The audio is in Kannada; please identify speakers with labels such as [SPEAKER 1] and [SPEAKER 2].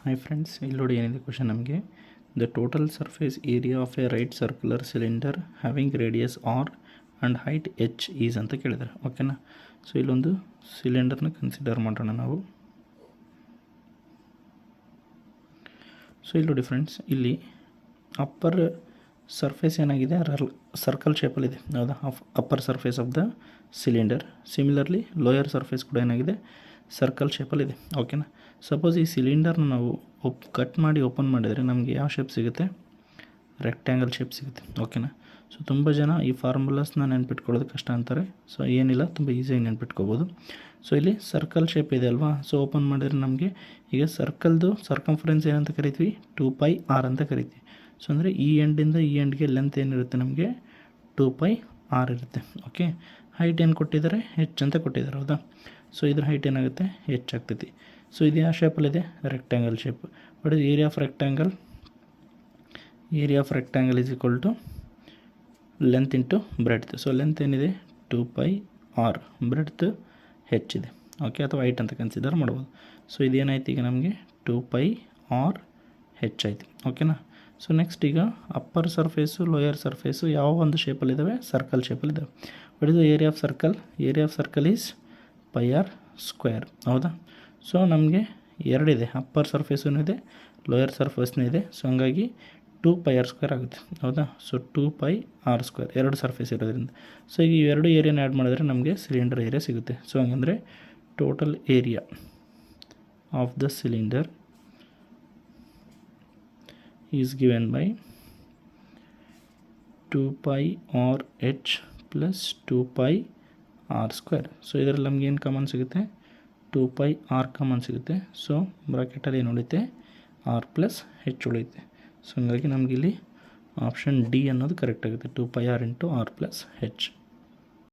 [SPEAKER 1] Hi friends, ಇಲ್ಲಿ ನೋಡಿ ಏನಿದೆ ಕ್ವಶನ್ ನಮಗೆ the total surface area of a right circular cylinder having radius r and height h is ಅಂತ ಕೇಳಿದ್ದಾರೆ. ಓಕೆನಾ. ಸೊ ಇಲ್ಲೊಂದು ಸಿಲಿಂಡರ್ನ ಕನ್ಸಿಡರ್ ಮಾಡೋಣ ನಾವು. ಸೊ ಇಲ್ಲಿ ನೋಡಿ ಫ್ರೆಂಡ್ಸ್, ಇಲ್ಲಿ ಅಪ್ಪರ್ ಸರ್ಫೇಸ್ ಏನಾಗಿದೆ ಸರ್ಕಲ್ ಶೇಪಲ್ಲಿದೆ, ಹೌದಾ, upper surface of the cylinder. Similarly lower surface ಕೂಡ ಏನಾಗಿದೆ, ಸರ್ಕಲ್ ಶೇಪಲ್ಲಿದೆ. ಓಕೆನಾ. ಸಪೋಸ್ ಈ ಸಿಲಿಂಡರ್ನ ನಾವು ಕಟ್ ಮಾಡಿ ಓಪನ್ ಮಾಡಿದರೆ ನಮಗೆ ಯಾವ ಶೇಪ್ ಸಿಗುತ್ತೆ, ರೆಕ್ಟ್ಯಾಂಗಲ್ ಶೇಪ್ ಸಿಗುತ್ತೆ. ಓಕೆನಾ. ಸೊ ತುಂಬ ಜನ ಈ ಫಾರ್ಮುಲಾಸ್ನ ನೆನ್ಪಿಟ್ಕೊಳ್ಳೋದು ಕಷ್ಟ ಅಂತಾರೆ. ಸೊ ಏನಿಲ್ಲ, ತುಂಬ ಈಸಿಯಾಗಿ ನೆನ್ಪಿಟ್ಕೋಬೋದು. ಸೊ ಇಲ್ಲಿ ಸರ್ಕಲ್ ಶೇಪ್ ಇದೆ ಅಲ್ವಾ. ಸೊ ಓಪನ್ ಮಾಡಿದರೆ ನಮಗೆ ಈಗ ಸರ್ಕಲ್ದು ಸರ್ಕಂಫರೆನ್ಸ್ ಏನಂತ ಕರಿತೀವಿ, 2πr ಅಂತ ಕರಿತೀವಿ. ಸೊ ಅಂದರೆ ಈ ಎಂಡಿಂದ ಈ ಎಂಡ್ಗೆ ಲೆಂತ್ ಏನಿರುತ್ತೆ ನಮಗೆ 2πr ಇರುತ್ತೆ. ಓಕೆ. ಹೈಟ್ ಏನು ಕೊಟ್ಟಿದ್ದಾರೆ, ಹೆಚ್ ಅಂತ ಕೊಟ್ಟಿದ್ದಾರೆ, ಹೌದಾ. ಸೊ ಇದ್ರ ಹೈಟ್ ಏನಾಗುತ್ತೆ, ಹೆಚ್ ಆಗ್ತೈತಿ. ಸೊ ಇದು ಯಾವ ಶೇಪಲ್ಲಿದೆ, rectangle shape. But area of rectangle is equal to length into breadth. So length ಏನಿದೆ 2πr, ಬ್ರೆಡ್ತ್ ಹೆಚ್ ಇದೆ. ಓಕೆ, ಅಥವಾ ಹೈಟ್ ಅಂತ ಕನ್ಸಿಡರ್ ಮಾಡ್ಬೋದು. ಸೊ ಇದೇನಾಯ್ತು ಈಗ ನಮಗೆ 2πr ಹೆಚ್ ಆಯಿತು. ಓಕೆನಾ. ಸೊ ನೆಕ್ಸ್ಟ್ ಈಗ ಅಪ್ಪರ್ ಸರ್ಫೇಸು ಲೋಯರ್ ಸರ್ಫೇಸು ಯಾವ ಒಂದು ಶೇಪಲ್ಲಿದ್ದಾವೆ, ಸರ್ಕಲ್ ಶೇಪಲ್ಲಿದ್ದಾವೆ. ಬಟ್ ಇದು area of circle is πr square, ಹೌದಾ. ಸೊ ನಮಗೆ ಎರಡಿದೆ, ಅಪ್ಪರ್ ಸರ್ಫೇಸೂ ಇದೆ, ಲೋಯರ್ ಸರ್ಫೇಸ್ನೂ ಇದೆ. ಸೊ ಹಂಗಾಗಿ 2πr ಸ್ಕ್ವೇರ್ ಆಗುತ್ತೆ, ಹೌದಾ. ಸೊ 2πr ಸ್ಕ್ವೇರ್, ಎರಡು ಸರ್ಫೇಸ್ ಇರೋದ್ರಿಂದ. ಸೊ ಈಗ ಎರಡು ಏರಿಯಾನ ಆ್ಯಡ್ ಮಾಡಿದ್ರೆ ನಮಗೆ ಸಿಲಿಂಡರ್ ಏರಿಯಾ ಸಿಗುತ್ತೆ. ಸೊ ಹಂಗಂದರೆ total area of the cylinder is given by 2πrh plus 2πr square. So ಇದರಲ್ಲಿ ನಮ್ಗೆ ಏನು ಕಾಮನ್ ಸಿಗುತ್ತೆ, 2πr ಕಾಮನ್ ಸಿಗುತ್ತೆ. ಸೊ ಬ್ರಾಕೆಟಲ್ಲಿ ಏನು ಉಳಿಯುತ್ತೆ, r ಪ್ಲಸ್ ಹೆಚ್ ಉಳಿಯುತ್ತೆ. ಸೊ ಹಂಗಾಗಿ ನಮಗಿಲ್ಲಿ ಆಪ್ಷನ್ ಡಿ ಅನ್ನೋದು ಕರೆಕ್ಟ್ ಆಗುತ್ತೆ, 2πr ಇಂಟು r ಪ್ಲಸ್ ಹೆಚ್.